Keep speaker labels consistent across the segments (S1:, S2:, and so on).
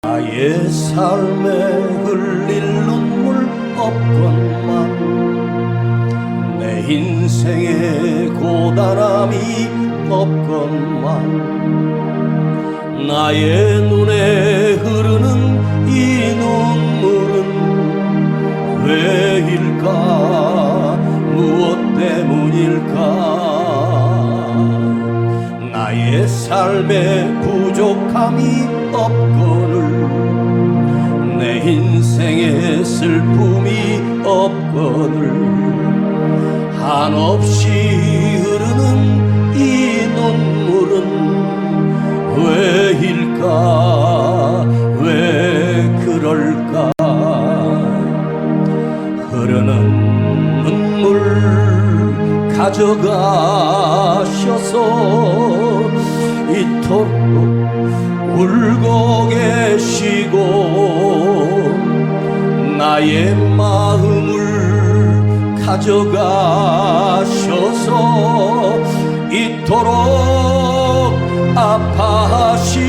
S1: 나의 삶에 흘릴 눈물 없건만, 내 인생에 고단함이 없건만, 나의 눈에 흐르는 이 눈물은 왜일까? 무엇 때문일까? 나의 삶에 부족함이 없거늘, 내 인생에 슬픔이 없거늘, 한없이 흐르는 이 눈물은 왜일까? 왜 그럴까? 흐르는 눈물 가져가셔서 이토록 울고 계시고, 나의 마음을 가져가셔서 이토록 아파하시네.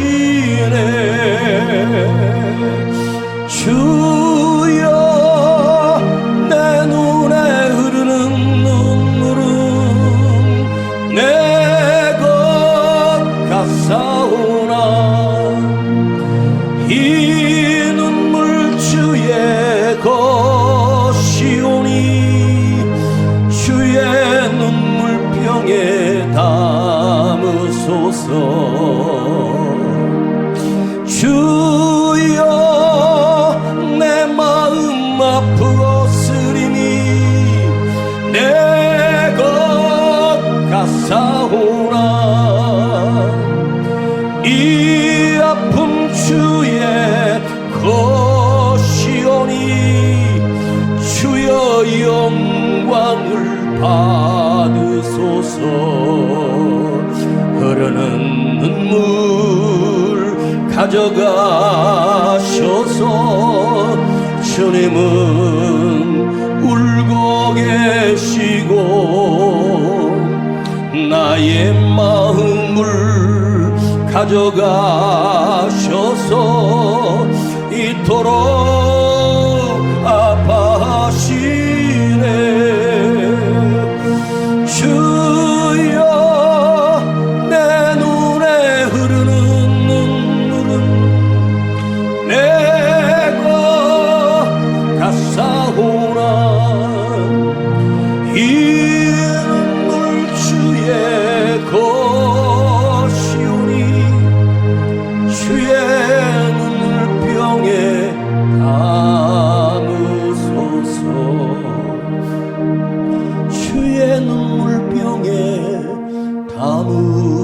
S1: 주여, 내 눈에 흐르는 눈물은 내 것 같사오나, 이 눈물 주의 것이오니 주의 눈물병에 담으소서. 주여, 내 마음 아프었으리니 내 것 같사오나, 이 아픔 주의 것이오니 주여 영광을 받으소서. 흐르는 눈물 가져가셔서 주님은 울고 계시고, 나의 마음을 가져가셔서 이토록 아파하시네. 주여, 내 눈에 흐르는 눈물은 내 것 같사오나, 이 눈물 주의 것이오니 주의 눈물병에 담으소서. 주의 눈물병에 담으소서.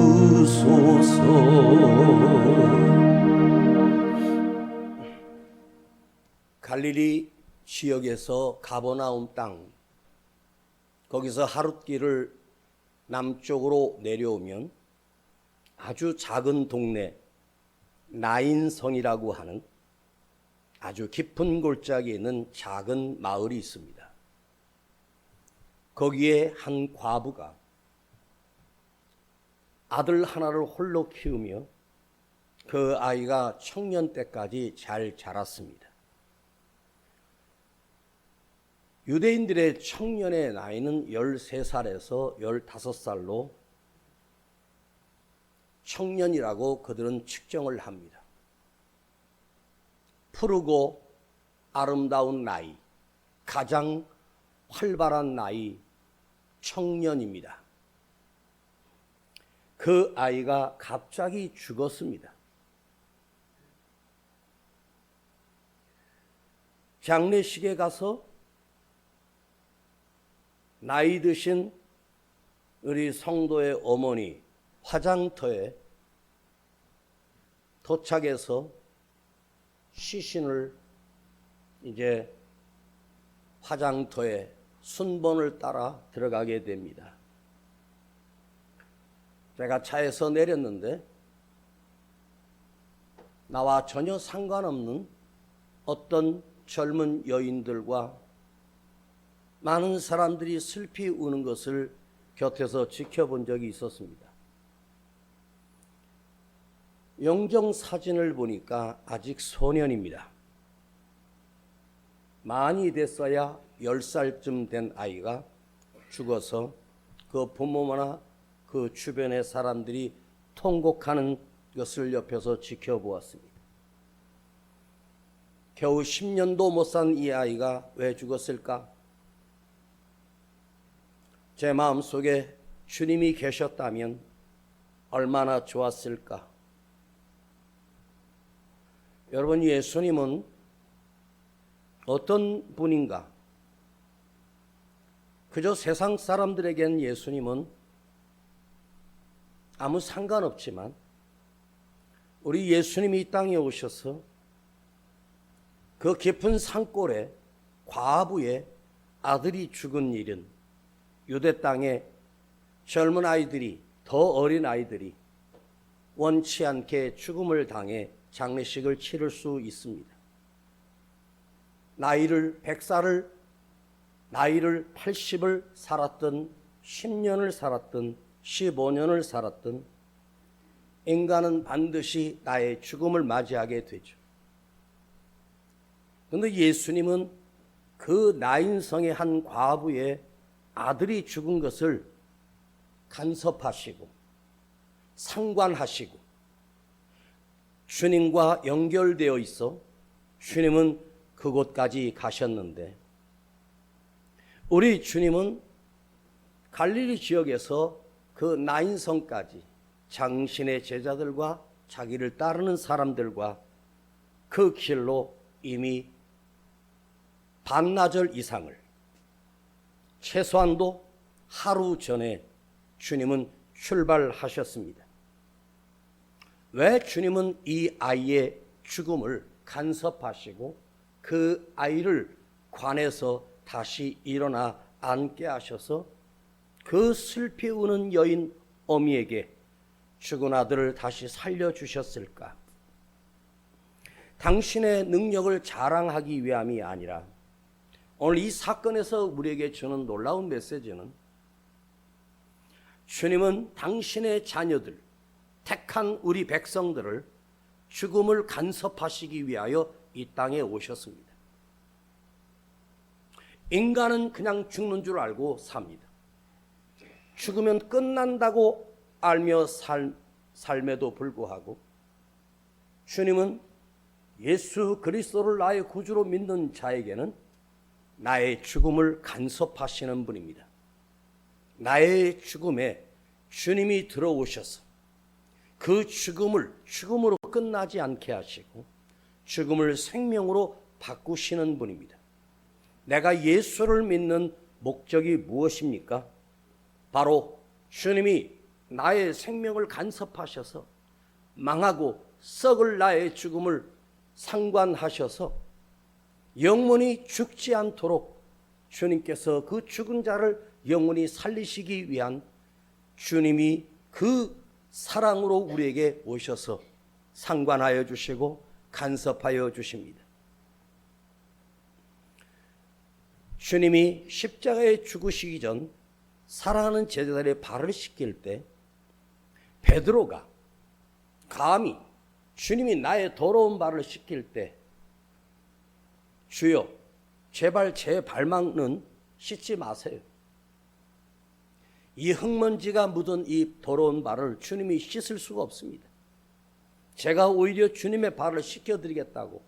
S1: 갈릴리 지역에서 가버나움 땅, 거기서 하룻길을 남쪽으로 내려오면 아주 작은 동네 나인성이라고 하는 아주 깊은 골짜기에 있는 작은 마을이 있습니다. 거기에 한 과부가 아들 하나를 홀로 키우며 그 아이가 청년 때까지 잘 자랐습니다. 유대인들의 청년의 나이는 13살에서 15살로 청년이라고 그들은 측정을 합니다. 푸르고 아름다운 나이, 가장 활발한 나이, 청년입니다. 그 아이가 갑자기 죽었습니다. 장례식에 가서 나이 드신 우리 성도의 어머니 화장터에 도착해서 시신을 이제 화장터에 순번을 따라 들어가게 됩니다. 제가 차에서 내렸는데 나와 전혀 상관없는 어떤 젊은 여인들과 많은 사람들이 슬피 우는 것을 곁에서 지켜본 적이 있었습니다. 영정 사진을 보니까 아직 소년입니다. 많이 됐어야 10살쯤 된 아이가 죽어서 그 부모나 그 주변의 사람들이 통곡하는 것을 옆에서 지켜보았습니다. 겨우 10년도 못 산 이 아이가 왜 죽었을까? 제 마음속에 주님이 계셨다면 얼마나 좋았을까? 여러분, 예수님은 어떤 분인가? 그저 세상 사람들에겐 예수님은 아무 상관없지만 우리 예수님이 이 땅에 오셔서 그 깊은 산골에 과부의 아들이 죽은 일은 유대 땅에 젊은 아이들이, 더 어린 아이들이 원치 않게 죽음을 당해 장례식을 치를 수 있습니다. 나이를 100살을, 나이를 80을 살았든 10년을 살았든 15년을 살았든 인간은 반드시 나의 죽음을 맞이하게 되죠. 그런데 예수님은 그 나인성의 한 과부의 아들이 죽은 것을 간섭하시고 상관하시고 주님과 연결되어 있어 주님은 그곳까지 가셨는데, 우리 주님은 갈릴리 지역에서 그 나인성까지 장신의 제자들과 자기를 따르는 사람들과 그 길로 이미 반나절 이상을, 최소한도 하루 전에 주님은 출발하셨습니다. 왜 주님은 이 아이의 죽음을 간섭하시고 그 아이를 관에서 다시 일어나 앉게 하셔서 그 슬피 우는 여인 어미에게 죽은 아들을 다시 살려주셨을까? 당신의 능력을 자랑하기 위함이 아니라 오늘 이 사건에서 우리에게 주는 놀라운 메시지는 주님은 당신의 자녀들, 택한 우리 백성들을 죽음을 간섭하시기 위하여 이 땅에 오셨습니다. 인간은 그냥 죽는 줄 알고 삽니다. 죽으면 끝난다고 알며 삶에도 불구하고 주님은 예수 그리스도를 나의 구주로 믿는 자에게는 나의 죽음을 간섭하시는 분입니다. 나의 죽음에 주님이 들어오셔서 그 죽음을 죽음으로 끝나지 않게 하시고 죽음을 생명으로 바꾸시는 분입니다. 내가 예수를 믿는 목적이 무엇입니까? 바로 주님이 나의 생명을 간섭하셔서 망하고 썩을 나의 죽음을 상관하셔서 영원히 죽지 않도록 주님께서 그 죽은 자를 영원히 살리시기 위한 주님이 그 사랑으로 우리에게 오셔서 상관하여 주시고 간섭하여 주십니다. 주님이 십자가에 죽으시기 전 사랑하는 제자들의 발을 씻길 때 베드로가 감히 주님이 나의 더러운 발을 씻길 때 주여 제발 제 발망은 씻지 마세요. 이 흙먼지가 묻은 이 더러운 발을 주님이 씻을 수가 없습니다. 제가 오히려 주님의 발을 씻겨드리겠다고.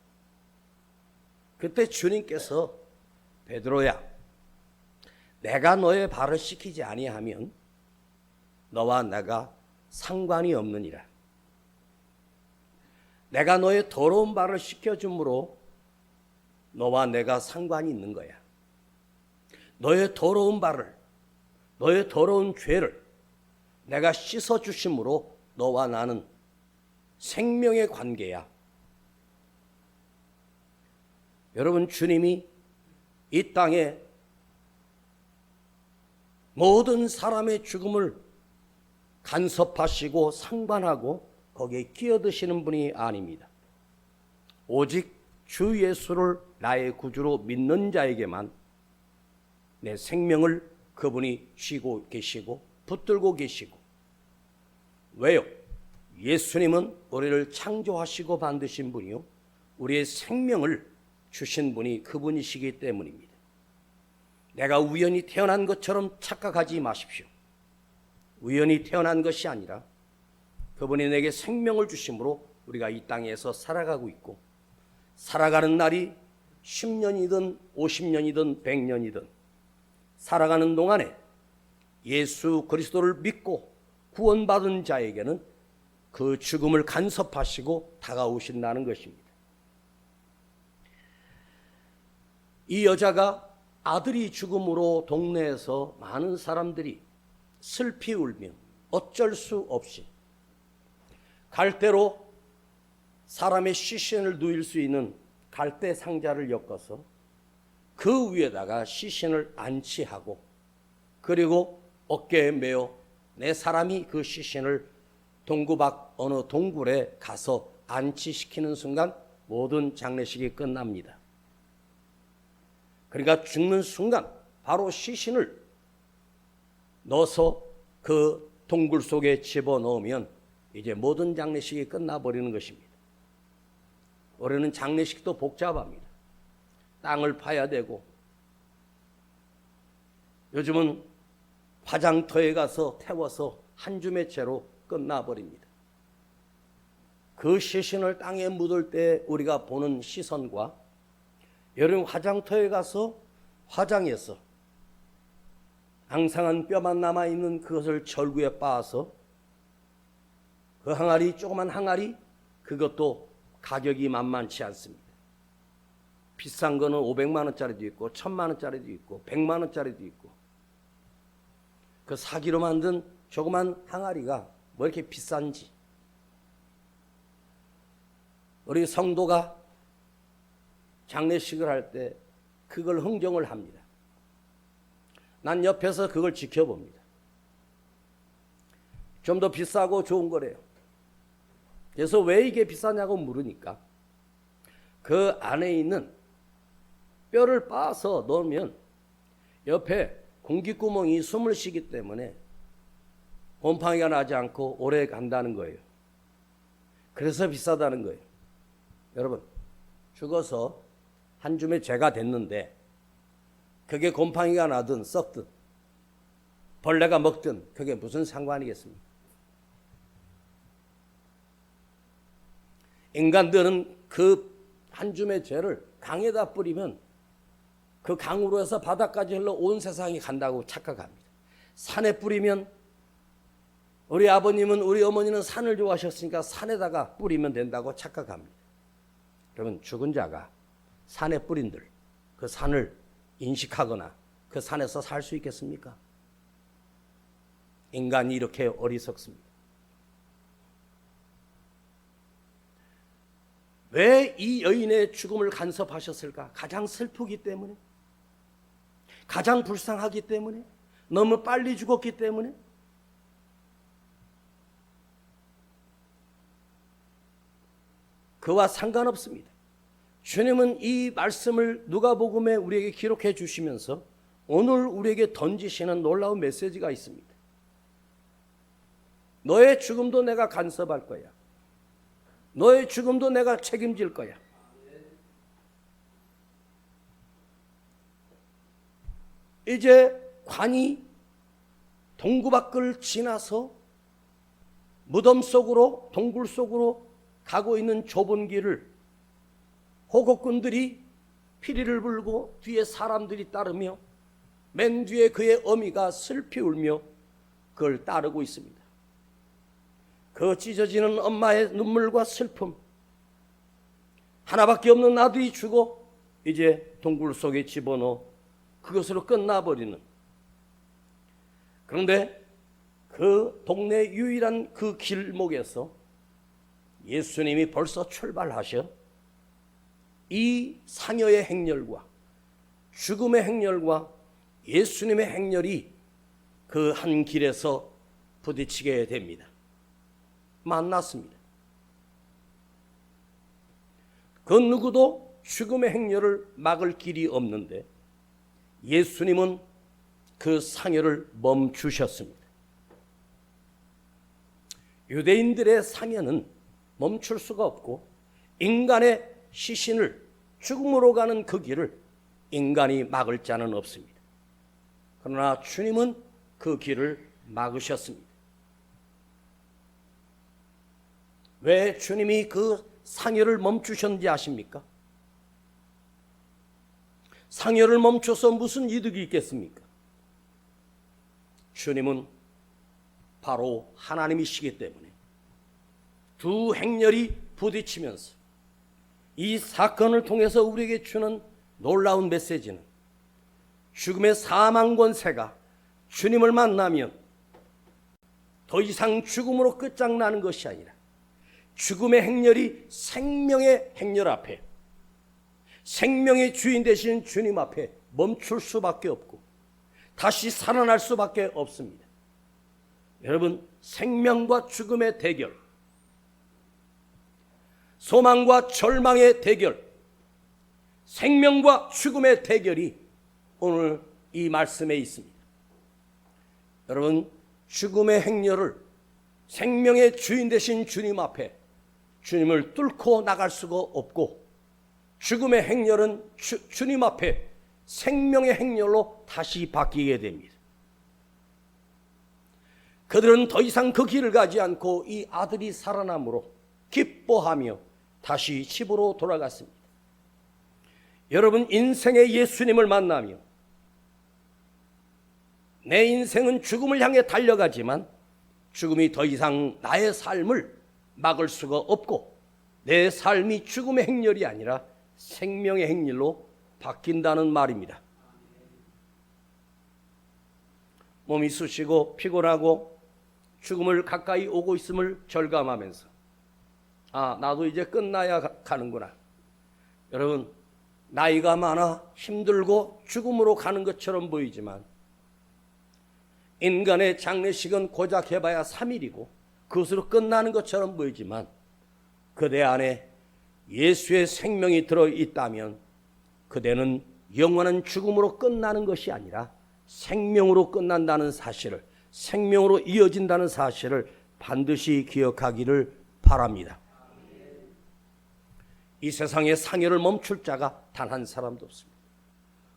S1: 그때 주님께서 베드로야, 내가 너의 발을 씻기지 아니하면 너와 내가 상관이 없느니라. 내가 너의 더러운 발을 씻겨줌으로 너와 내가 상관이 있는 거야. 너의 더러운 발을, 너의 더러운 죄를 내가 씻어주심으로 너와 나는 생명의 관계야. 여러분, 주님이 이 땅에 모든 사람의 죽음을 간섭하시고 상관하고 거기에 끼어드시는 분이 아닙니다. 오직 주 예수를 나의 구주로 믿는 자에게만 내 생명을 그분이 쥐고 계시고 붙들고 계시고, 왜요? 예수님은 우리를 창조하시고 만드신 분이요, 우리의 생명을 주신 분이 그분이시기 때문입니다. 내가 우연히 태어난 것처럼 착각하지 마십시오. 우연히 태어난 것이 아니라 그분이 내게 생명을 주심으로 우리가 이 땅에서 살아가고 있고, 살아가는 날이 10년이든 50년이든 100년이든 살아가는 동안에 예수 그리스도를 믿고 구원받은 자에게는 그 죽음을 간섭하시고 다가오신다는 것입니다. 이 여자가 아들이 죽음으로 동네에서 많은 사람들이 슬피 울며 어쩔 수 없이 갈대로 사람의 시신을 누일 수 있는 갈대 상자를 엮어서 그 위에다가 시신을 안치하고, 그리고 어깨에 메어 내 사람이 그 시신을 동구 밖 어느 동굴에 가서 안치시키는 순간 모든 장례식이 끝납니다. 그러니까 죽는 순간 바로 시신을 넣어서 그 동굴 속에 집어넣으면 이제 모든 장례식이 끝나버리는 것입니다. 올해는 장례식도 복잡합니다. 땅을 파야 되고, 요즘은 화장터에 가서 태워서 한 줌의 채로 끝나버립니다. 그 시신을 땅에 묻을 때 우리가 보는 시선과 여름 화장터에 가서 화장해서 앙상한 뼈만 남아있는 그것을 절구에 빻아서 그 항아리, 조그만 항아리, 그것도 가격이 만만치 않습니다. 비싼 거는 500만 원짜리도 있고 1000만 원짜리도 있고 100만 원짜리도 있고, 그 사기로 만든 조그만 항아리가 뭐 이렇게 비싼지. 우리 성도가 장례식을 할 때 그걸 흥정을 합니다. 난 옆에서 그걸 지켜봅니다. 좀 더 비싸고 좋은 거래요. 그래서 왜 이게 비싸냐고 물으니까 그 안에 있는 뼈를 빻아서 넣으면 옆에 공기구멍이 숨을 쉬기 때문에 곰팡이가 나지 않고 오래 간다는 거예요. 그래서 비싸다는 거예요. 여러분, 죽어서 한 줌의 죄가 됐는데 그게 곰팡이가 나든 썩든 벌레가 먹든 그게 무슨 상관이겠습니까? 인간들은 그 한 줌의 죄를 강에다 뿌리면 그 강으로 해서 바다까지 흘러 온 세상이 간다고 착각합니다. 산에 뿌리면, 우리 아버님은, 우리 어머니는 산을 좋아하셨으니까 산에다가 뿌리면 된다고 착각합니다. 그러면 죽은 자가 산에 뿌린들 그 산을 인식하거나 그 산에서 살 수 있겠습니까? 인간이 이렇게 어리석습니다. 왜 이 여인의 죽음을 간섭하셨을까? 가장 슬프기 때문에, 가장 불쌍하기 때문에, 너무 빨리 죽었기 때문에. 그와 상관없습니다. 주님은 이 말씀을 누가복음에 우리에게 기록해 주시면서 오늘 우리에게 던지시는 놀라운 메시지가 있습니다. 너의 죽음도 내가 간섭할 거야. 너의 죽음도 내가 책임질 거야. 이제 관이 동굴 밖을 지나서 무덤 속으로, 동굴 속으로 가고 있는 좁은 길을 호곡꾼들이 피리를 불고 뒤에 사람들이 따르며 맨 뒤에 그의 어미가 슬피 울며 그걸 따르고 있습니다. 그 찢어지는 엄마의 눈물과 슬픔, 하나밖에 없는 아들이 죽어 이제 동굴 속에 집어넣어 그것으로 끝나버리는. 그런데 그 동네 유일한 그 길목에서 예수님이 벌써 출발하셔 이 상여의 행렬과 죽음의 행렬과 예수님의 행렬이 그 한 길에서 부딪히게 됩니다. 만났습니다. 그 누구도 죽음의 행렬을 막을 길이 없는데 예수님은 그 상여를 멈추셨습니다. 유대인들의 상여는 멈출 수가 없고 인간의 시신을 죽음으로 가는 그 길을 인간이 막을 자는 없습니다. 그러나 주님은 그 길을 막으셨습니다. 왜 주님이 그 상여를 멈추셨는지 아십니까? 상여를 멈춰서 무슨 이득이 있겠습니까? 주님은 바로 하나님이시기 때문에 두 행렬이 부딪히면서 이 사건을 통해서 우리에게 주는 놀라운 메시지는 죽음의 사망 권세가 주님을 만나면 더 이상 죽음으로 끝장나는 것이 아니라 죽음의 행렬이 생명의 행렬 앞에, 생명의 주인 되신 주님 앞에 멈출 수밖에 없고 다시 살아날 수밖에 없습니다. 여러분, 생명과 죽음의 대결, 소망과 절망의 대결, 생명과 죽음의 대결이 오늘 이 말씀에 있습니다. 여러분, 죽음의 행렬을 생명의 주인 되신 주님 앞에 주님을 뚫고 나갈 수가 없고, 죽음의 행렬은 주님 앞에 생명의 행렬로 다시 바뀌게 됩니다. 그들은 더 이상 그 길을 가지 않고 이 아들이 살아남으로 기뻐하며 다시 집으로 돌아갔습니다. 여러분, 인생의 예수님을 만나며 내 인생은 죽음을 향해 달려가지만 죽음이 더 이상 나의 삶을 막을 수가 없고 내 삶이 죽음의 행렬이 아니라 생명의 행렬로 바뀐다는 말입니다. 몸이 쑤시고 피곤하고 죽음을 가까이 오고 있음을 절감하면서 나도 이제 끝나야 가는구나. 여러분, 나이가 많아 힘들고 죽음으로 가는 것처럼 보이지만 인간의 장례식은 고작 해봐야 3일이고 그것으로 끝나는 것처럼 보이지만 그대 안에 예수의 생명이 들어있다면 그대는 영원한 죽음으로 끝나는 것이 아니라 생명으로 끝난다는 사실을, 생명으로 이어진다는 사실을 반드시 기억하기를 바랍니다. 이 세상에 상여를 멈출 자가 단 한 사람도 없습니다.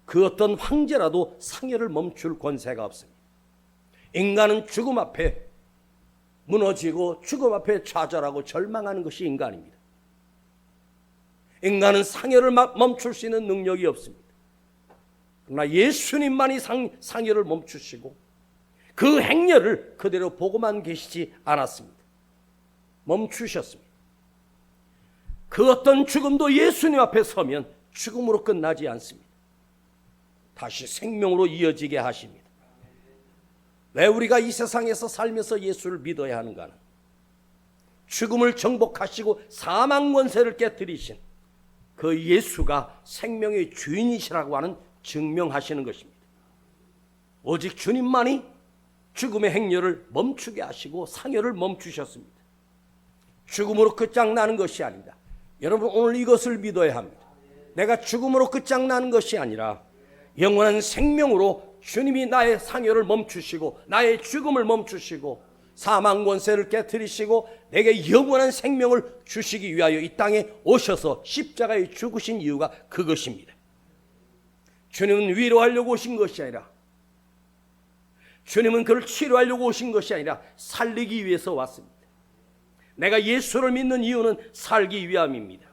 S1: 그 어떤 황제라도 상여를 멈출 권세가 없습니다. 인간은 죽음 앞에 무너지고 죽음 앞에 좌절하고 절망하는 것이 인간입니다. 인간은 상여를 멈출 수 있는 능력이 없습니다. 그러나 예수님만이 상여를 멈추시고 그 행렬을 그대로 보고만 계시지 않았습니다. 멈추셨습니다. 그 어떤 죽음도 예수님 앞에 서면 죽음으로 끝나지 않습니다. 다시 생명으로 이어지게 하십니다. 왜 우리가 이 세상에서 살면서 예수를 믿어야 하는가는 죽음을 정복하시고 사망 권세를 깨뜨리신 그 예수가 생명의 주인이시라고 하는 증명하시는 것입니다. 오직 주님만이 죽음의 행렬을 멈추게 하시고 상여를 멈추셨습니다. 죽음으로 끝장나는 것이 아닙니다. 여러분, 오늘 이것을 믿어야 합니다. 내가 죽음으로 끝장나는 것이 아니라 영원한 생명으로 주님이 나의 상여를 멈추시고 나의 죽음을 멈추시고 사망 권세를 깨뜨리시고 내게 영원한 생명을 주시기 위하여 이 땅에 오셔서 십자가에 죽으신 이유가 그것입니다. 주님은 위로하려고 오신 것이 아니라, 주님은 그를 치료하려고 오신 것이 아니라 살리기 위해서 왔습니다. 내가 예수를 믿는 이유는 살기 위함입니다.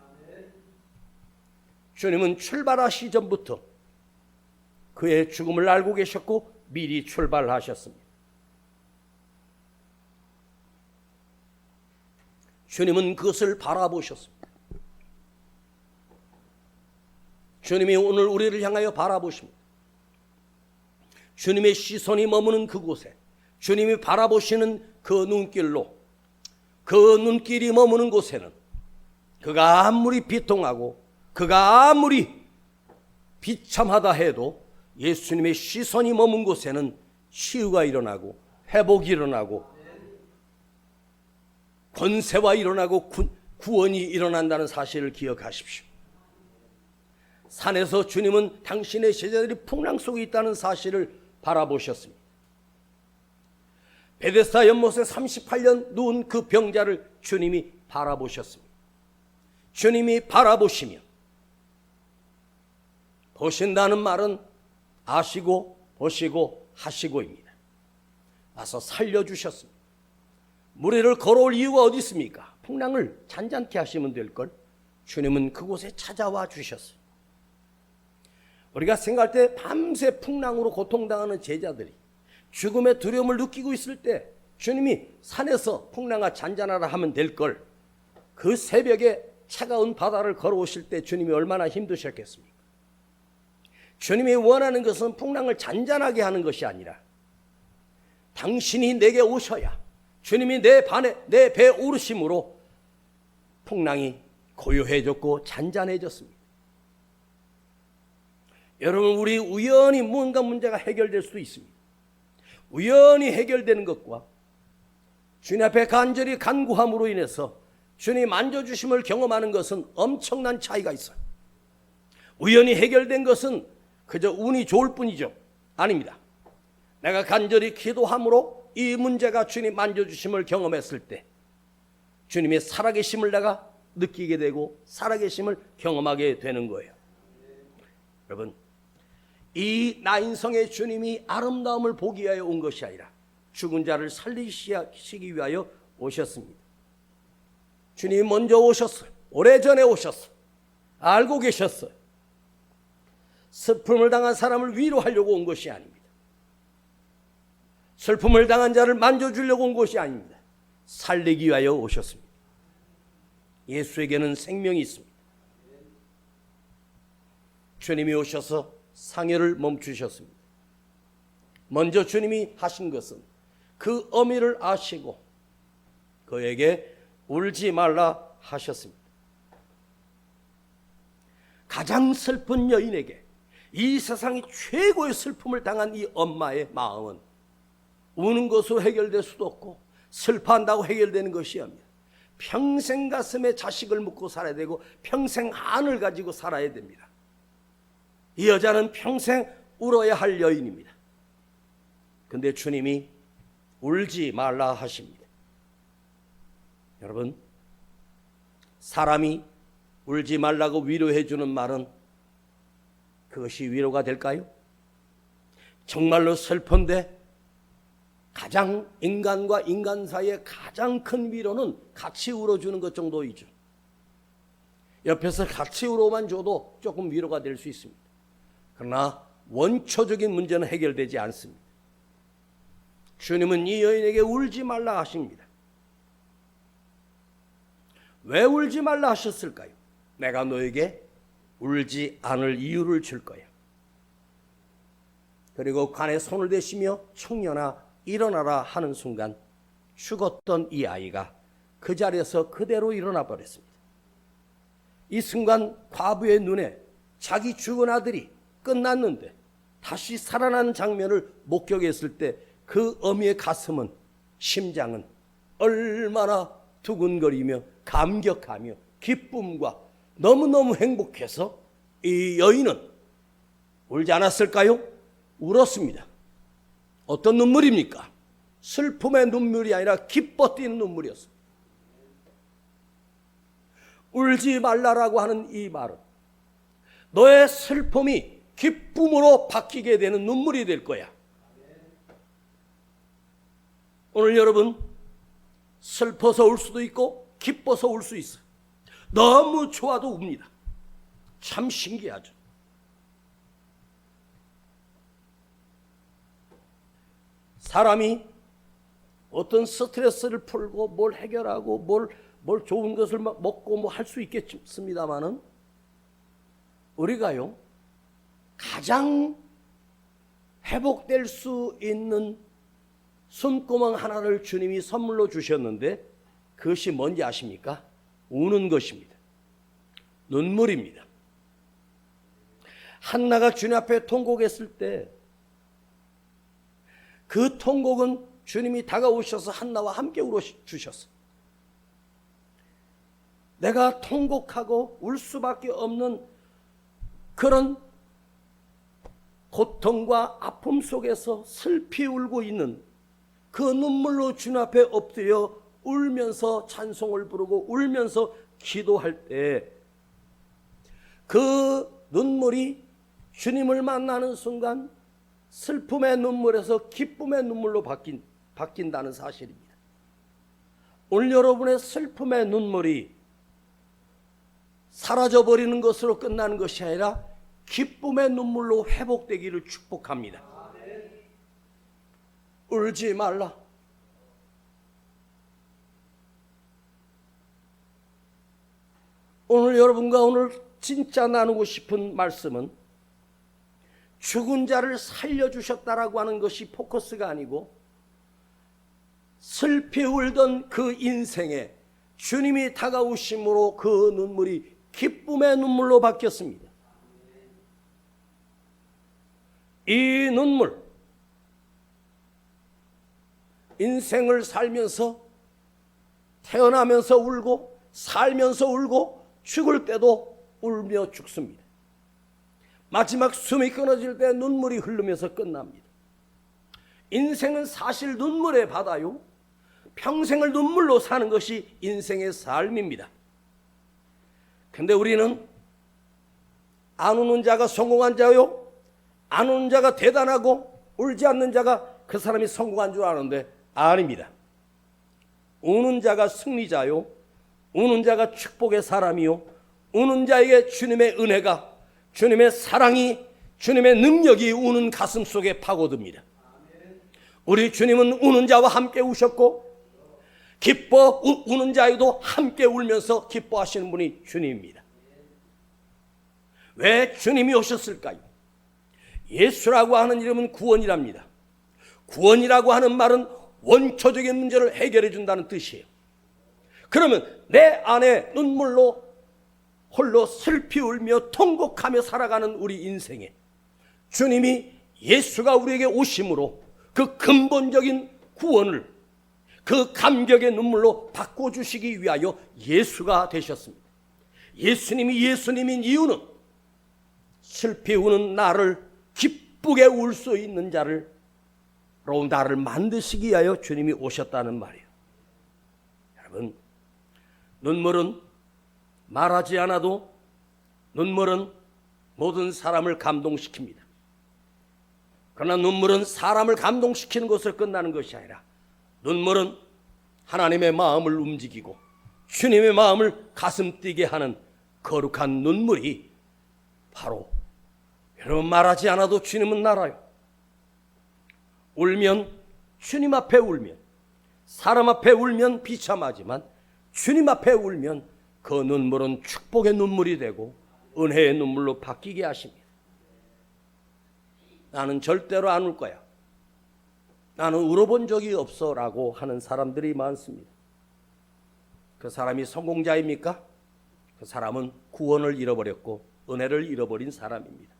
S1: 주님은 출발하시 전부터 그의 죽음을 알고 계셨고 미리 출발하셨습니다. 주님은 그것을 바라보셨습니다. 주님이 오늘 우리를 향하여 바라보십니다. 주님의 시선이 머무는 그곳에, 주님이 바라보시는 그 눈길로, 그 눈길이 머무는 곳에는 그가 아무리 비통하고 그가 아무리 비참하다 해도 예수님의 시선이 머문 곳에는 치유가 일어나고 회복이 일어나고 권세와 일어나고 구원이 일어난다는 사실을 기억하십시오. 산에서 주님은 당신의 제자들이 풍랑 속에 있다는 사실을 바라보셨습니다. 베데스다 연못에 38년 누운 그 병자를 주님이 바라보셨습니다. 주님이 바라보시며, 보신다는 말은 아시고 보시고 하시고입니다. 와서 살려주셨습니다. 무리를 걸어올 이유가 어디 있습니까? 풍랑을 잔잔케 하시면 될걸. 주님은 그곳에 찾아와 주셨어요. 우리가 생각할 때 밤새 풍랑으로 고통당하는 제자들이 죽음의 두려움을 느끼고 있을 때 주님이 산에서 풍랑아 잔잔하라 하면 될걸. 그 새벽에 차가운 바다를 걸어오실 때 주님이 얼마나 힘드셨겠습니까? 주님이 원하는 것은 풍랑을 잔잔하게 하는 것이 아니라 당신이 내게 오셔야, 주님이 내 배에 오르심으로 풍랑이 고요해졌고 잔잔해졌습니다. 여러분, 우리 우연히 무언가 문제가 해결될 수도 있습니다. 우연히 해결되는 것과 주님 앞에 간절히 간구함으로 인해서 주님 만져주심을 경험하는 것은 엄청난 차이가 있어요. 우연히 해결된 것은 그저 운이 좋을 뿐이죠. 아닙니다. 내가 간절히 기도함으로 이 문제가 주님 만져주심을 경험했을 때 주님의 살아계심을 내가 느끼게 되고 살아계심을 경험하게 되는 거예요. 여러분, 이 나인성의 주님이 아름다움을 보기 위하여 온 것이 아니라 죽은 자를 살리시기 위하여 오셨습니다. 주님이 먼저 오셨어요. 오래전에 오셨어요. 알고 계셨어요. 슬픔을 당한 사람을 위로하려고 온 것이 아닙니다. 슬픔을 당한 자를 만져주려고 온 것이 아닙니다. 살리기 위하여 오셨습니다. 예수에게는 생명이 있습니다. 주님이 오셔서 상해를 멈추셨습니다. 먼저 주님이 하신 것은 그 어미를 아시고 그에게 울지 말라 하셨습니다. 가장 슬픈 여인에게 이 세상이 최고의 슬픔을 당한 이 엄마의 마음은 우는 것으로 해결될 수도 없고 슬퍼한다고 해결되는 것이 아닙니다. 평생 가슴에 자식을 묻고 살아야 되고 평생 한을 가지고 살아야 됩니다. 이 여자는 평생 울어야 할 여인입니다. 근데 주님이 울지 말라 하십니다. 여러분, 사람이 울지 말라고 위로해 주는 말은 그것이 위로가 될까요? 정말로 슬픈데 가장 인간과 인간 사이의 가장 큰 위로는 같이 울어주는 것 정도이죠. 옆에서 같이 울어만 줘도 조금 위로가 될 수 있습니다. 그러나 원초적인 문제는 해결되지 않습니다. 주님은 이 여인에게 울지 말라 하십니다. 왜 울지 말라 하셨을까요? 내가 너에게 울지 않을 이유를 줄 거야. 그리고 관에 손을 대시며 청년아 일어나라 하는 순간 죽었던 이 아이가 그 자리에서 그대로 일어나 버렸습니다. 이 순간 과부의 눈에 자기 죽은 아들이 끝났는데 다시 살아나는 장면을 목격했을 때 그 어미의 가슴은, 심장은 얼마나 두근거리며 감격하며 기쁨과 너무너무 행복해서 이 여인은 울지 않았을까요? 울었습니다. 어떤 눈물입니까? 슬픔의 눈물이 아니라 기뻐 뛰는 눈물이었습니다. 울지 말라라고 하는 이 말은 너의 슬픔이 기쁨으로 바뀌게 되는 눈물이 될 거야. 오늘 여러분 슬퍼서 울 수도 있고 기뻐서 울 수 있어요. 너무 좋아도 웁니다. 참 신기하죠. 사람이 어떤 스트레스를 풀고 뭘 해결하고 뭘 좋은 것을 먹고 뭐 할 수 있겠습니다만은 우리가요 가장 회복될 수 있는 손구멍 하나를 주님이 선물로 주셨는데 그것이 뭔지 아십니까? 우는 것입니다. 눈물입니다. 한나가 주님 앞에 통곡했을 때 그 통곡은 주님이 다가오셔서 한나와 함께 울어주셨어요. 내가 통곡하고 울 수밖에 없는 그런 고통과 아픔 속에서 슬피 울고 있는 그 눈물로 주님 앞에 엎드려 울면서 찬송을 부르고 울면서 기도할 때 그 눈물이 주님을 만나는 순간 슬픔의 눈물에서 기쁨의 눈물로 바뀐다는 사실입니다. 오늘 여러분의 슬픔의 눈물이 사라져버리는 것으로 끝나는 것이 아니라 기쁨의 눈물로 회복되기를 축복합니다. 울지 말라. 오늘 여러분과 오늘 진짜 나누고 싶은 말씀은 죽은 자를 살려주셨다라고 하는 것이 포커스가 아니고 슬피 울던 그 인생에 주님이 다가오심으로 그 눈물이 기쁨의 눈물로 바뀌었습니다. 이 눈물, 인생을 살면서 태어나면서 울고 살면서 울고 죽을 때도 울며 죽습니다. 마지막 숨이 끊어질 때 눈물이 흐르면서 끝납니다. 인생은 사실 눈물의 바다요. 평생을 눈물로 사는 것이 인생의 삶입니다. 근데 우리는 안 우는 자가 성공한 자요, 안 우는 자가 대단하고 울지 않는 자가 그 사람이 성공한 줄 아는데 아닙니다. 우는 자가 승리자요, 우는 자가 축복의 사람이요, 우는 자에게 주님의 은혜가, 주님의 사랑이, 주님의 능력이 우는 가슴 속에 파고듭니다. 우리 주님은 우는 자와 함께 우셨고 기뻐 우는 자에도 함께 울면서 기뻐하시는 분이 주님입니다. 왜 주님이 오셨을까요? 예수라고 하는 이름은 구원이랍니다. 구원이라고 하는 말은 원초적인 문제를 해결해 준다는 뜻이에요. 그러면 내 안에 눈물로 홀로 슬피 울며 통곡하며 살아가는 우리 인생에 주님이 예수가 우리에게 오심으로 그 근본적인 구원을 그 감격의 눈물로 바꿔주시기 위하여 예수가 되셨습니다. 예수님이 예수님인 이유는 슬피 우는 나를 기쁘게 울 수 있는 자를 나를 만드시기 위하여 주님이 오셨다는 말이에요. 여러분, 눈물은 말하지 않아도 눈물은 모든 사람을 감동시킵니다. 그러나 눈물은 사람을 감동시키는 것으로 끝나는 것이 아니라 눈물은 하나님의 마음을 움직이고 주님의 마음을 가슴 뛰게 하는 거룩한 눈물이 바로, 여러분, 말하지 않아도 주님은 알아요. 울면, 주님 앞에 울면, 사람 앞에 울면 비참하지만 주님 앞에 울면 그 눈물은 축복의 눈물이 되고 은혜의 눈물로 바뀌게 하십니다. 나는 절대로 안 울 거야, 나는 울어본 적이 없어 라고 하는 사람들이 많습니다. 그 사람이 성공자입니까? 그 사람은 구원을 잃어버렸고 은혜를 잃어버린 사람입니다.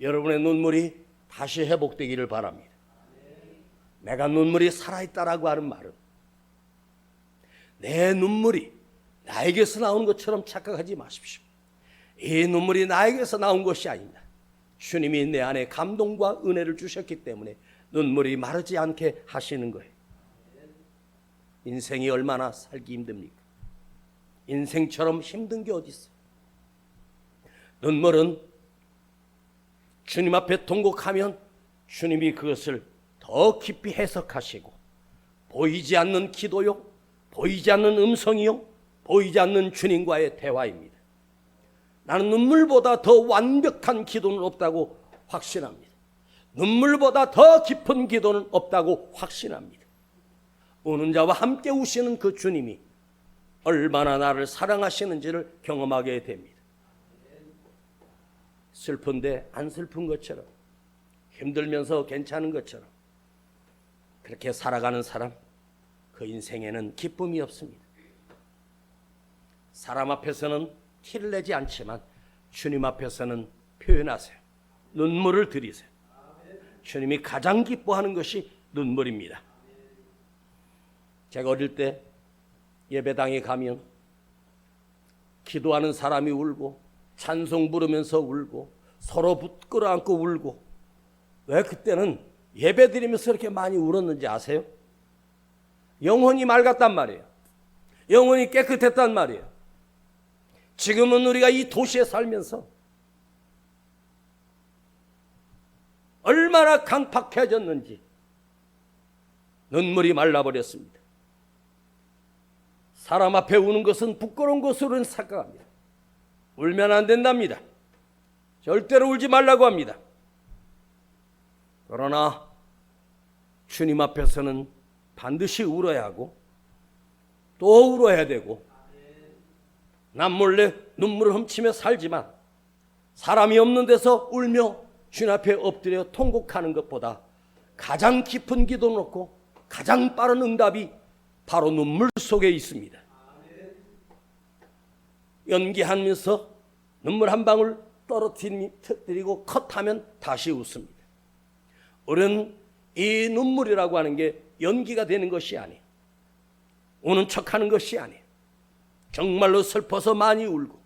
S1: 여러분의 눈물이 다시 회복되기를 바랍니다. 내가 눈물이 살아있다라고 하는 말은 내 눈물이 나에게서 나온 것처럼 착각하지 마십시오. 이 눈물이 나에게서 나온 것이 아닙니다. 주님이 내 안에 감동과 은혜를 주셨기 때문에 눈물이 마르지 않게 하시는 거예요. 인생이 얼마나 살기 힘듭니까? 인생처럼 힘든 게 어디 있어요? 눈물은 주님 앞에 통곡하면 주님이 그것을 더 깊이 해석하시고 보이지 않는 기도요, 보이지 않는 음성이요, 보이지 않는 주님과의 대화입니다. 나는 눈물보다 더 완벽한 기도는 없다고 확신합니다. 눈물보다 더 깊은 기도는 없다고 확신합니다. 우는 자와 함께 우시는 그 주님이 얼마나 나를 사랑하시는지를 경험하게 됩니다. 슬픈데 안 슬픈 것처럼, 힘들면서 괜찮은 것처럼 그렇게 살아가는 사람, 그 인생에는 기쁨이 없습니다. 사람 앞에서는 티를 내지 않지만 주님 앞에서는 표현하세요. 눈물을 들이세요. 주님이 가장 기뻐하는 것이 눈물입니다. 제가 어릴 때 예배당에 가면 기도하는 사람이 울고 찬송 부르면서 울고 서로 붙들어 안고 울고, 왜 그때는 예배 드리면서 이렇게 많이 울었는지 아세요? 영혼이 맑았단 말이에요. 영혼이 깨끗했단 말이에요. 지금은 우리가 이 도시에 살면서 얼마나 강팍해졌는지 눈물이 말라버렸습니다. 사람 앞에 우는 것은 부끄러운 것으로는 생각합니다. 울면 안 된답니다. 절대로 울지 말라고 합니다. 그러나 주님 앞에서는 반드시 울어야 하고 또 울어야 되고 남몰래 눈물을 훔치며 살지만 사람이 없는 데서 울며 주님 앞에 엎드려 통곡하는 것보다 가장 깊은 기도 놓고 가장 빠른 응답이 바로 눈물 속에 있습니다. 연기하면서 눈물 한 방울 떨어뜨리고 컷하면 다시 웃습니다. 우리는 이 눈물이라고 하는 게 연기가 되는 것이 아니에요. 우는 척하는 것이 아니에요. 정말로 슬퍼서 많이 울고.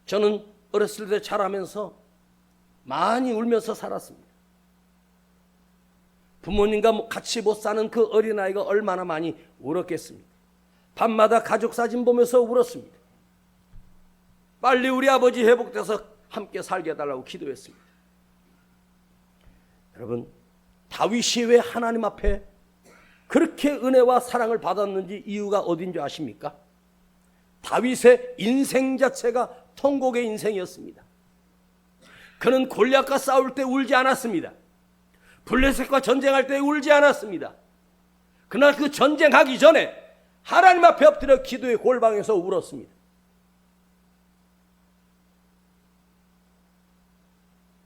S1: 저는 어렸을 때 자라면서 많이 울면서 살았습니다. 부모님과 같이 못 사는 그 어린아이가 얼마나 많이 울었겠습니까? 밤마다 가족 사진 보면서 울었습니다. 빨리 우리 아버지 회복돼서 함께 살게 해달라고 기도했습니다. 여러분, 다윗이 왜 하나님 앞에 그렇게 은혜와 사랑을 받았는지 이유가 어딘지 아십니까? 다윗의 인생 자체가 통곡의 인생이었습니다. 그는 골리앗과 싸울 때 울지 않았습니다. 블레셋과 전쟁할 때 울지 않았습니다. 그러나 그 전쟁하기 전에 하나님 앞에 엎드려 기도의 골방에서 울었습니다.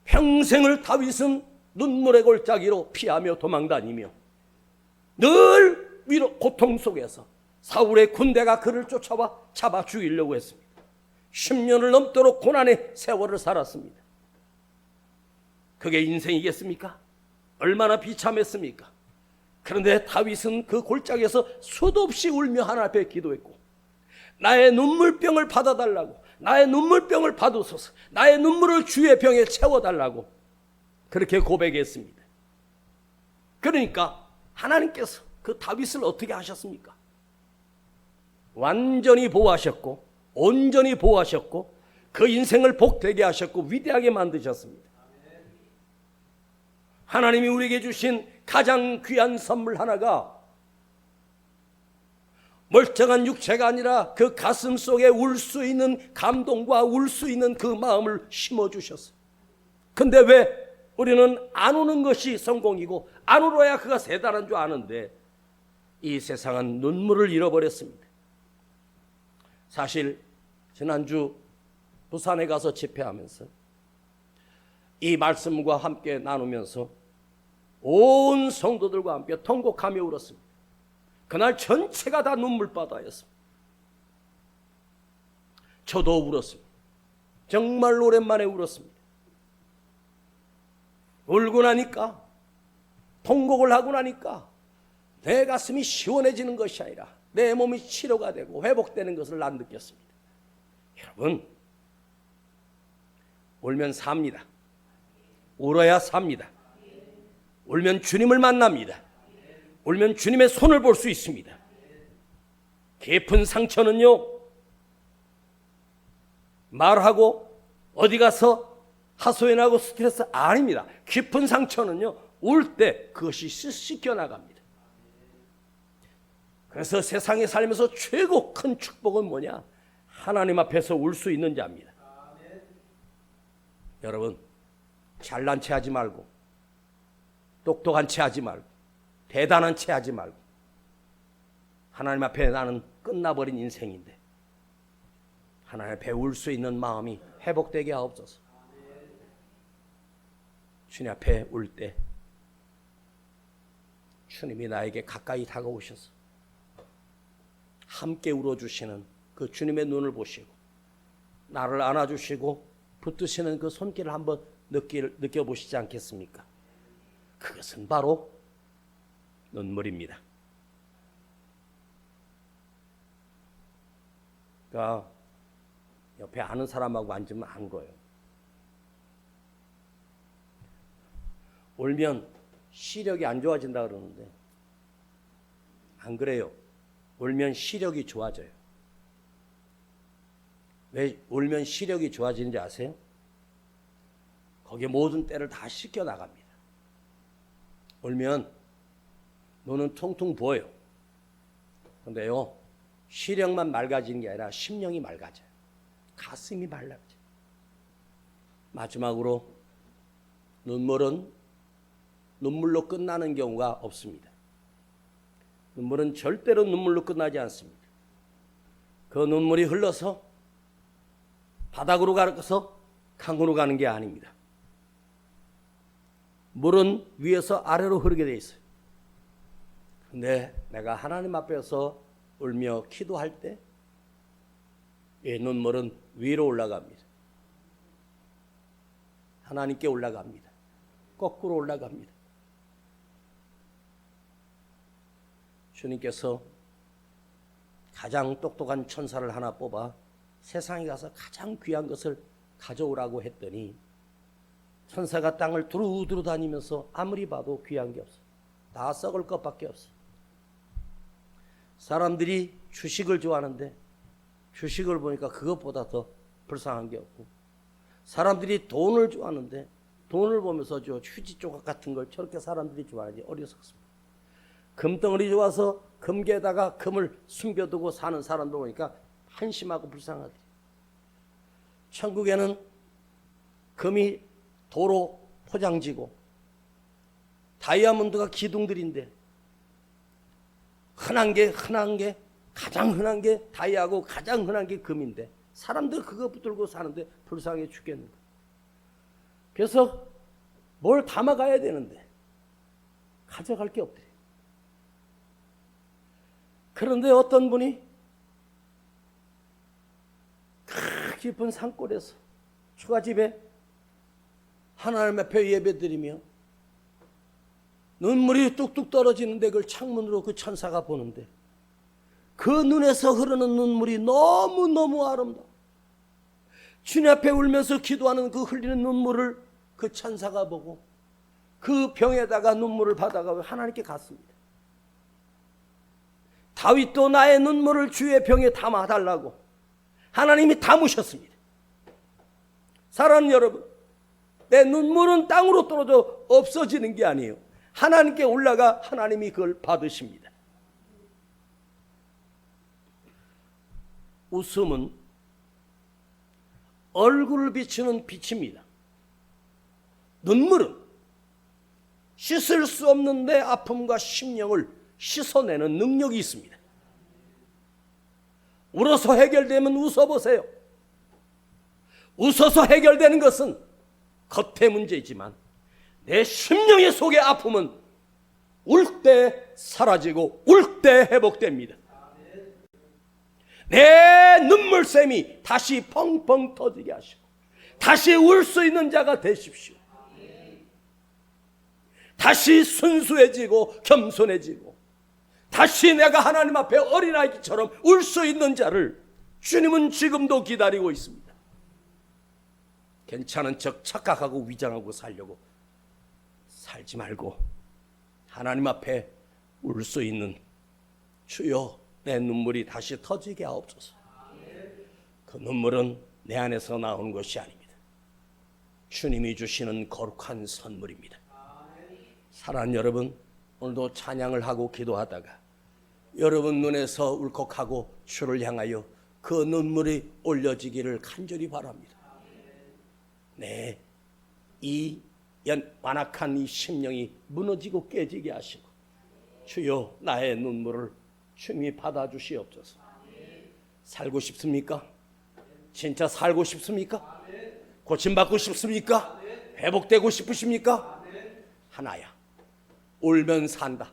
S1: 평생을 다윗은 눈물의 골짜기로 피하며 도망다니며 늘 고통 속에서 사울의 군대가 그를 쫓아와 잡아 죽이려고 했습니다. 10년을 넘도록 고난의 세월을 살았습니다. 그게 인생이겠습니까? 얼마나 비참했습니까? 그런데 다윗은 그 골짜기에서 수도 없이 울며 하나님 앞에 기도했고 나의 눈물병을 받아달라고, 나의 눈물병을 받으소서, 나의 눈물을 주의 병에 채워달라고 그렇게 고백했습니다. 그러니까 하나님께서 그 다윗을 어떻게 하셨습니까? 완전히 보호하셨고 온전히 보호하셨고 그 인생을 복되게 하셨고 위대하게 만드셨습니다. 하나님이 우리에게 주신 가장 귀한 선물 하나가 멀쩡한 육체가 아니라 그 가슴 속에 울 수 있는 감동과 울 수 있는 그 마음을 심어주셨어요. 근데 왜 우리는 안 우는 것이 성공이고 안 울어야 그가 대단한 줄 아는데 이 세상은 눈물을 잃어버렸습니다. 사실 지난주 부산에 가서 집회하면서 이 말씀과 함께 나누면서 온 성도들과 함께 통곡하며 울었습니다. 그날 전체가 다 눈물바다였습니다. 저도 울었습니다. 정말 오랜만에 울었습니다. 울고 나니까, 통곡을 하고 나니까 내 가슴이 시원해지는 것이 아니라 내 몸이 치료가 되고 회복되는 것을 난 느꼈습니다. 여러분, 울면 삽니다. 울어야 삽니다. 울면 주님을 만납니다. 울면 주님의 손을 볼 수 있습니다. 깊은 상처는요, 말하고 어디 가서 하소연하고 스트레스 아닙니다. 깊은 상처는요, 울 때 그것이 씻겨나갑니다. 그래서 세상에 살면서 최고 큰 축복은 뭐냐? 하나님 앞에서 울 수 있는 자입니다. 여러분, 잘난 체 하지 말고 똑똑한 체 하지 말고 대단한 체 하지 말고 하나님 앞에 나는 끝나버린 인생인데 하나님 앞에 울 수 있는 마음이 회복되게 하옵소서. 주님 앞에 울 때 주님이 나에게 가까이 다가오셔서 함께 울어주시는 그 주님의 눈을 보시고 나를 안아주시고 붙드시는 그 손길을 한번 느껴보시지 않겠습니까? 그것은 바로 눈물입니다. 그러니까 옆에 아는 사람하고 앉으면 안 거예요. 울면 시력이 안 좋아진다 그러는데 안 그래요. 울면 시력이 좋아져요. 왜 울면 시력이 좋아지는지 아세요? 거기에 모든 때를 다 씻겨 나갑니다. 울면 눈은 퉁퉁 부어요. 그런데요, 시력만 맑아지는 게 아니라 심령이 맑아져요. 가슴이 맑아져요. 마지막으로 눈물은 눈물로 끝나는 경우가 없습니다. 눈물은 절대로 눈물로 끝나지 않습니다. 그 눈물이 흘러서 바닥으로 가서 강으로 가는 게 아닙니다. 물은 위에서 아래로 흐르게 돼 있어요. 근데 내가 하나님 앞에서 울며 기도할 때 이 눈물은 위로 올라갑니다. 하나님께 올라갑니다. 거꾸로 올라갑니다. 주님께서 가장 똑똑한 천사를 하나 뽑아 세상에 가서 가장 귀한 것을 가져오라고 했더니 천사가 땅을 두루두루 다니면서 아무리 봐도 귀한 게 없어. 다 썩을 것밖에 없어. 사람들이 주식을 좋아하는데 주식을 보니까 그것보다 더 불쌍한 게 없고, 사람들이 돈을 좋아하는데 돈을 보면서 저 휴지 조각 같은 걸 저렇게 사람들이 좋아하지 어리석습니다. 금덩어리 좋아서 금괴에다가 금을 숨겨두고 사는 사람들 보니까 한심하고 불쌍하지. 천국에는 금이 도로 포장지고 다이아몬드가 기둥들인데 흔한 게 가장 흔한 게 다이아고 가장 흔한 게 금인데 사람들 그거 붙들고 사는데 불쌍해 죽겠는 거예요. 그래서 뭘 담아가야 되는데 가져갈 게 없대요. 그런데 어떤 분이 깊은 산골에서 추가집에 하나님 앞에 예배드리며 눈물이 뚝뚝 떨어지는데 그걸 창문으로 그 천사가 보는데 그 눈에서 흐르는 눈물이 너무너무 아름다워. 주님 앞에 울면서 기도하는 그 흘리는 눈물을 그 천사가 보고 그 병에다가 눈물을 받아가 하나님께 갔습니다. 다윗도 나의 눈물을 주의 병에 담아달라고 하나님이 담으셨습니다. 사랑하는 여러분, 내 눈물은 땅으로 떨어져 없어지는 게 아니에요. 하나님께 올라가 하나님이 그걸 받으십니다. 웃음은 얼굴을 비추는 빛입니다. 눈물은 씻을 수 없는 내 아픔과 심령을 씻어내는 능력이 있습니다. 울어서 해결되면 웃어보세요. 웃어서 해결되는 것은 겉의 문제이지만 내 심령의 속의 아픔은 울 때 사라지고 울 때 회복됩니다. 내 눈물샘이 다시 펑펑 터지게 하시고 다시 울 수 있는 자가 되십시오. 다시 순수해지고 겸손해지고 다시 내가 하나님 앞에 어린아이처럼 울 수 있는 자를 주님은 지금도 기다리고 있습니다. 괜찮은 척 착각하고 위장하고 살려고 살지 말고 하나님 앞에 울 수 있는 주여 내 눈물이 다시 터지게 하옵소서. 그 눈물은 내 안에서 나오는 것이 아닙니다. 주님이 주시는 거룩한 선물입니다. 사랑하는 여러분, 오늘도 찬양을 하고 기도하다가 여러분 눈에서 울컥하고 주를 향하여 그 눈물이 올려지기를 간절히 바랍니다. 네, 이 완악한 이 심령이 무너지고 깨지게 하시고 주여 나의 눈물을 주님이 받아주시옵소서. 살고 싶습니까? 진짜 살고 싶습니까? 고침받고 싶습니까? 회복되고 싶으십니까? 하나야, 울면 산다.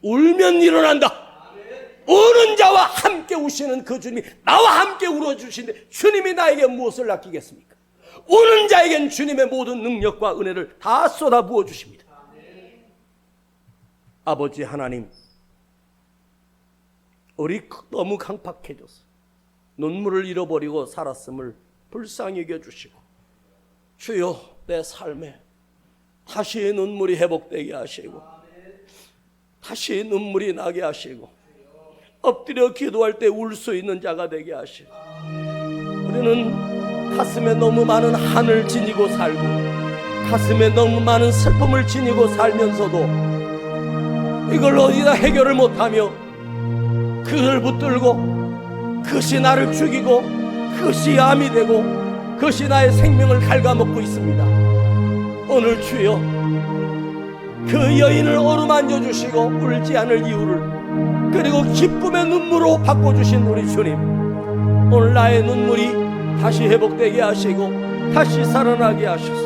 S1: 울면 일어난다. 우는 자와 함께 우시는 그 주님이 나와 함께 울어주시는데 주님이 나에게 무엇을 아끼겠습니까? 우는 자에겐 주님의 모든 능력과 은혜를 다 쏟아 부어 주십니다. 아버지 하나님, 우리 너무 강팍해져서 눈물을 잃어버리고 살았음을 불쌍히 여겨주시고 주여 내 삶에 다시 눈물이 회복되게 하시고 다시 눈물이 나게 하시고 엎드려 기도할 때 울 수 있는 자가 되게 하시고 우리는 가슴에 너무 많은 한을 지니고 살고 가슴에 너무 많은 슬픔을 지니고 살면서도 이걸 어디다 해결을 못하며 그걸 붙들고 그것이 나를 죽이고 그것이 암이 되고 그것이 나의 생명을 갉아먹고 있습니다. 오늘 주여 그 여인을 어루만져 주시고 울지 않을 이유를 그리고 기쁨의 눈물로 바꿔주신 우리 주님, 오늘 나의 눈물이 다시 회복되게 하시고 다시 살아나게 하셔서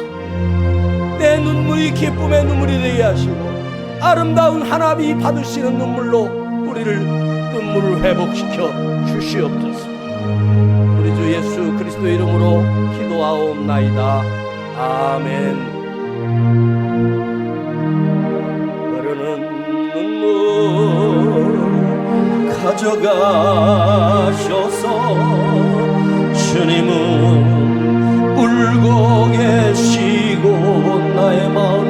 S1: 내 눈물이 기쁨의 눈물이 되게 하시고 아름다운 하나님이 받으시는 눈물로 우리를 눈물을 회복시켜 주시옵소서. 우리 주 예수 그리스도 이름으로 기도하옵나이다. 아멘. 흐르는 눈물 가져가셔서 주님은 울고 계시고 나의 마음을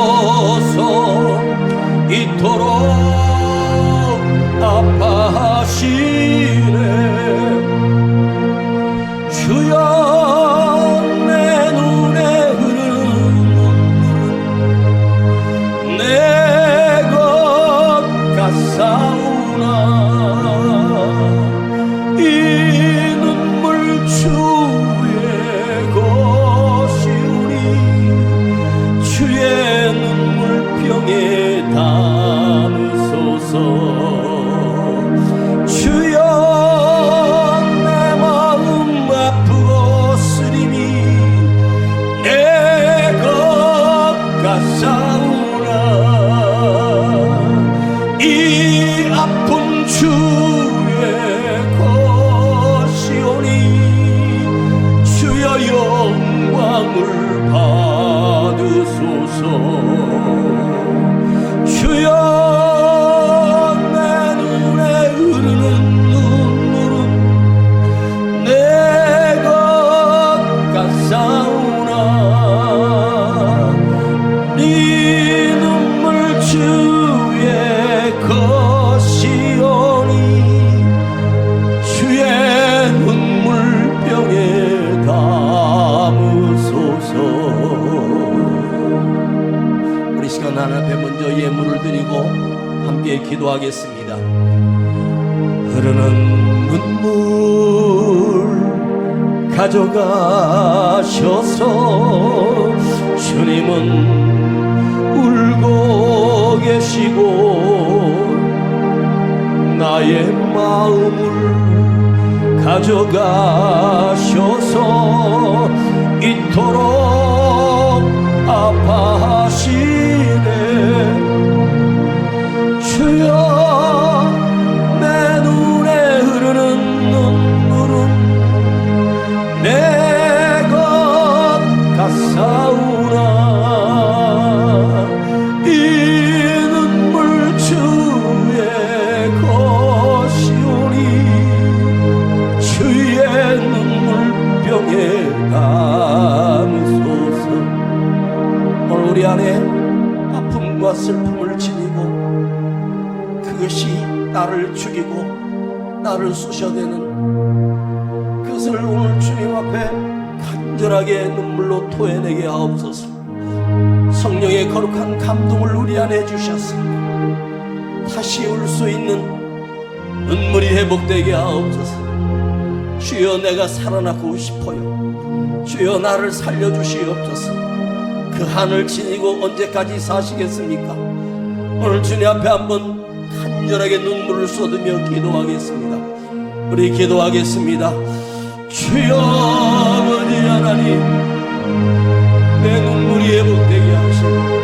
S1: 주셔서 이토록 아파하시네. 주여 내 눈에 흐르는 눈물은 내 것 같사오나 이 눈물 주의 것이오니 주의 눈물병에 담으소서. 주여 내 마음 아프고 쓰림이 내 것 같사오나 이 아픈 주의 것이오니 주여 영광을 받으소서. 주여 내 눈에 흐르는 눈물은 내 것 같사오나 이 눈물 주의 것이오니 주의 눈물병에 담으소서. 우리 시간 하나님 앞에 먼저 예물을 드리고 함께 기도하겠습니다. 흐르는 눈물 가져가셔서 주님은 울고 계시고 나의 마음을 가져가셔서 이토록 아파하시네. 주여 내 눈에 흐르는 눈물은 내 것 같사오나 이 눈물 주의 것이오니 주의 눈물병에 담으소서. 오늘 우리 안에 아픔과 슬픔을 지니고 그것이 나를 죽이고 나를 쑤셔대는 그것을 오늘 주님 앞에 간절하게 눈물로 토해내게 하옵소서. 성령의 거룩한 감동을 우리 안에 주셔서 다시 울 수 있는 눈물이 회복되게 하옵소서. 주여 내가 살아나고 싶어요. 주여 나를 살려주시옵소서. 그 한을 지니고 언제까지 사시겠습니까? 오늘 주님 앞에 한번 간절하게 눈물을 쏟으며 기도하겠습니다. 우리 기도하겠습니다. 주여 아버지 하나님, 내 눈물이 회복되게 하시고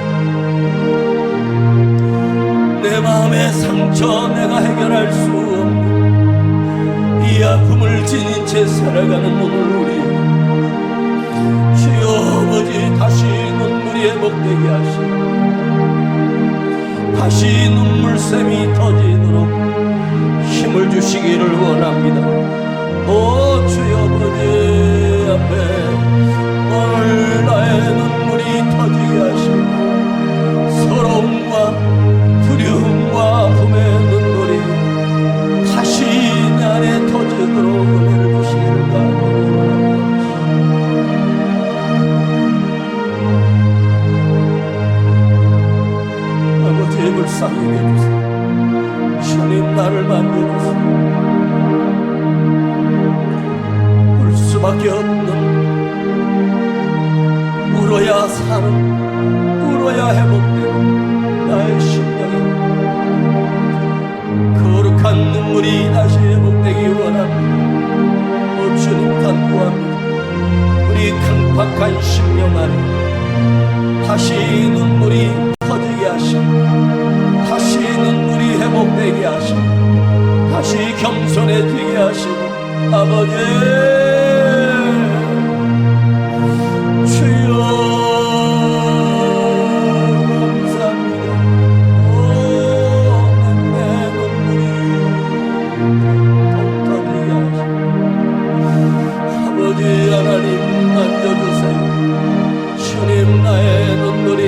S1: 내 마음의 상처 내가 해결할 수 없는 이 아픔을 지닌 채 살아가는 오늘 우리 주여 아버지 다시 눈물이 회복되게 하시고 다시 눈물샘이 터지도록 힘을 주시기를 원합니다. 오 주여 아버지 앞에 오늘 나의 눈물이 터지게 하시고 서러움과 두려움과 아픔의 눈물이 다시 내 안에 터지도록 은혜를 주시기를 바랍니다. 아버지의 불쌍히 해주세요. 주님 나를 만져주세요. 울 수밖에 없는, 울어야 사는, 울어야 회복되는 나의 심령에 거룩한 눈물이 다시 회복되기 원합니다. 오 주님 간구합니다. 우리 강팍한 심령 안에 다시 눈물이 터지게 하시고 다시 눈물이 회복되게 하시고 다시 겸손해지게 하시고 아버지 주여 감사합니다. 오 내 눈물이 터지게 하시고 아버지 하나님 만져주세요. 주님 나의 눈물이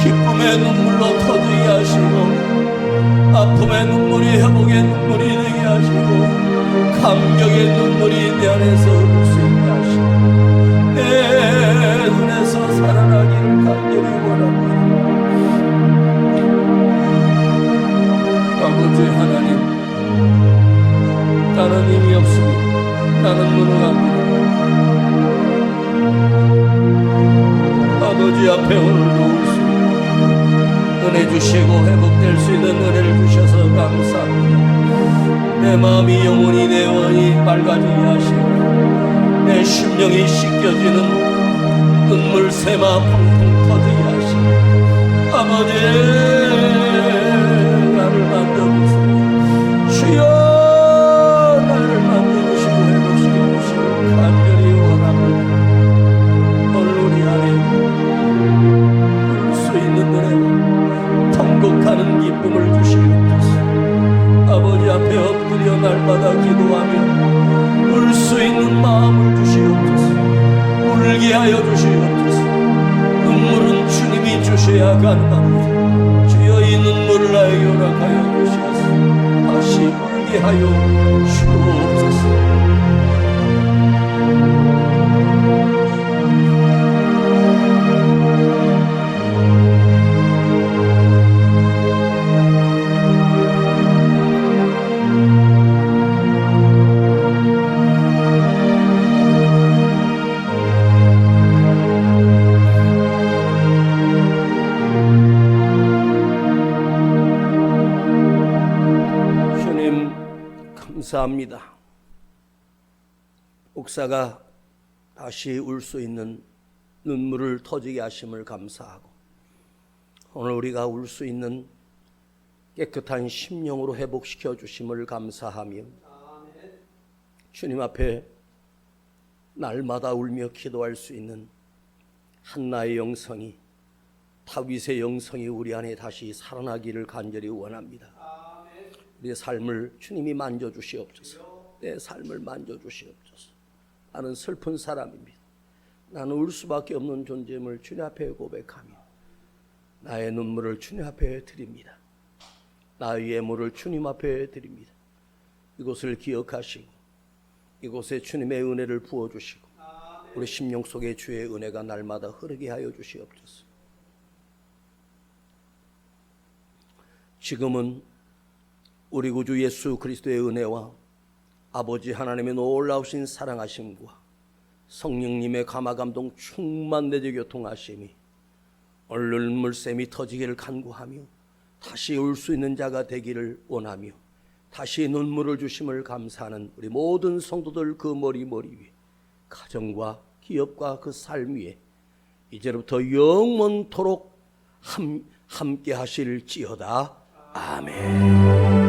S1: 기쁨의 눈물로 터지게 하시고 아픔의 눈물이 회복의 눈물이 되게 하시고 감격의 눈물이 내 안에서 흐를 수 있게 하시고 내 눈에서 살아나기를 간절히 원합니다. 아버지 하나님 다른 힘이 없습니다. 나는 무능합니다. 아버지 앞에 오늘도 은혜 주시고 회복될 수 있는 은혜를 주셔서 감사합니다. 내 마음이 영원히 내 영혼이 맑아지게 하시고 내 심령이 씻겨지는 눈물 새마 펑펑 터지게 하시고 아버지 나를 만져주세요. 주여 나를 만져주시고 회복시켜 주시고 간절히 원합니다. 오늘 우리 안에 울 수 있는 은혜와 통곡하는 기쁨을 주시옵소서. 아버지 앞에 엎드려 날마다 기도하며 울 수 있는 마음을 주시옵소서. 울게 하여 주시옵소서. 눈물은 주님이 주셔야 가능합니다. 주여 이 눈물을 나에게 허락하여 주시옵소서. 다시 울게 하여 주옵소서. 감사합니다. 목사가 다시 울 수 있는 눈물을 터지게 하심을 감사하고 오늘 우리가 울 수 있는 깨끗한 심령으로 회복시켜 주심을 감사하며 주님 앞에 날마다 울며 기도할 수 있는 한나의 영성이 다윗의 영성이 우리 안에 다시 살아나기를 간절히 원합니다. 우리의 삶을 주님이 만져주시옵소서. 내 삶을 만져주시옵소서. 나는 슬픈 사람입니다. 나는 울 수밖에 없는 존재임을 주님 앞에 고백하며 나의 눈물을 주님 앞에 드립니다. 나의 예물을 주님 앞에 드립니다. 이곳을 기억하시고 이곳에 주님의 은혜를 부어주시고 우리 심령 속에 주의 은혜가 날마다 흐르게 하여 주시옵소서. 지금은 우리 구주 예수 그리스도의 은혜와 아버지 하나님의 놀라우신 사랑하심과 성령님의 감화감동 충만 내재 교통하심이 오늘 물샘이 터지기를 간구하며 다시 울 수 있는 자가 되기를 원하며 다시 눈물을 주심을 감사하는 우리 모든 성도들 그 머리 위에 가정과 기업과 그 삶 위에 이제부터 영원토록 함께 하실지어다. 아멘.